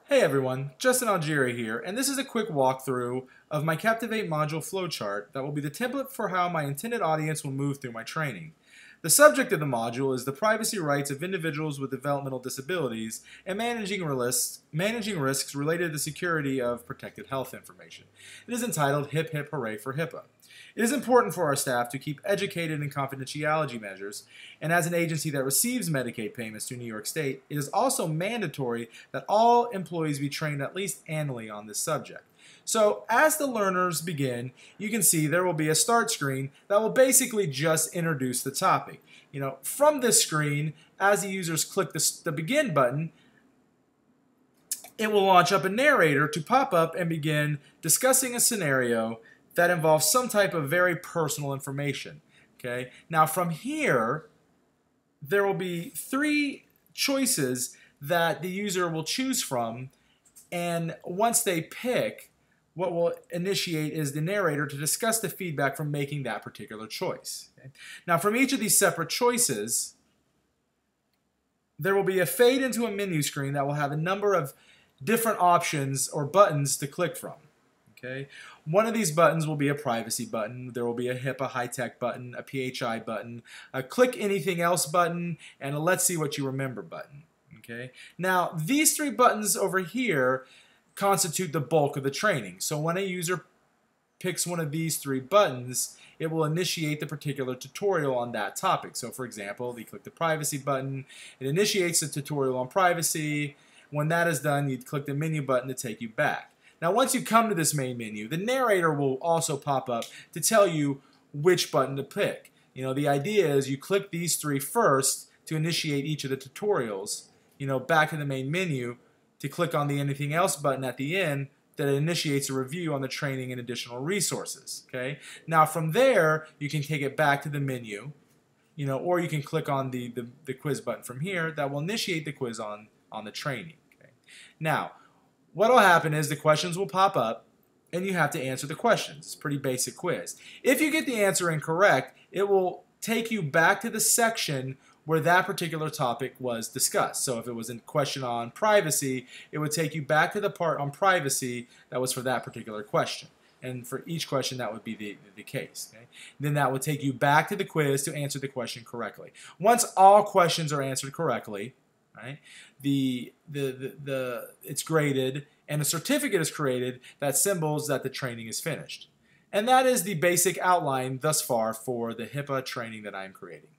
Hey everyone, Justin Algieri here, and this is a quick walkthrough of my Captivate module flowchart that will be the template for how my intended audience will move through my training. The subject of the module is the privacy rights of individuals with developmental disabilities and managing risks related to the security of protected health information. It is entitled Hip Hip Hooray for HIPAA. It is important for our staff to keep educated in confidentiality measures, and as an agency that receives Medicaid payments through New York State, it is also mandatory that all employees be trained at least annually on this subject. So as the learners begin, you can see there will be a start screen that will basically just introduce the topic. From this screen, as the users click the begin button, it will launch up a narrator to pop up and begin discussing a scenario that involves some type of very personal information. Okay? Now from here, there will be three choices that the user will choose from, and once they pick, what will initiate is the narrator to discuss the feedback from making that particular choice. Okay? Now from each of these separate choices, there will be a fade into a menu screen that will have a number of different options or buttons to click from. Okay? One of these buttons will be a privacy button. There will be a HIPAA high-tech button, a PHI button, a click anything else button, and a let's see what you remember button. Okay? Now, these three buttons over here constitute the bulk of the training. So when a user picks one of these three buttons, it will initiate the particular tutorial on that topic. So for example, they click the privacy button, it initiates the tutorial on privacy. When that is done, you'd click the menu button to take you back. Now once you come to this main menu, the narrator will also pop up to tell you which button to pick. The idea is you click these three first to initiate each of the tutorials, back in the main menu to click on the anything else button at the end that initiates a review on the training and additional resources. Okay? Now from there, you can take it back to the menu, or you can click on the quiz button from here that will initiate the quiz on the training. Okay? Now, what will happen is the questions will pop up and you have to answer the questions. It's a pretty basic quiz. If you get the answer incorrect, it will take you back to the section where that particular topic was discussed. So if it was a question on privacy, it would take you back to the part on privacy that was for that particular question. And for each question, that would be the case. Okay? Then that would take you back to the quiz to answer the question correctly. Once all questions are answered correctly, right, it's graded and a certificate is created that symbols that the training is finished. And that is the basic outline thus far for the HIPAA training that I'm creating.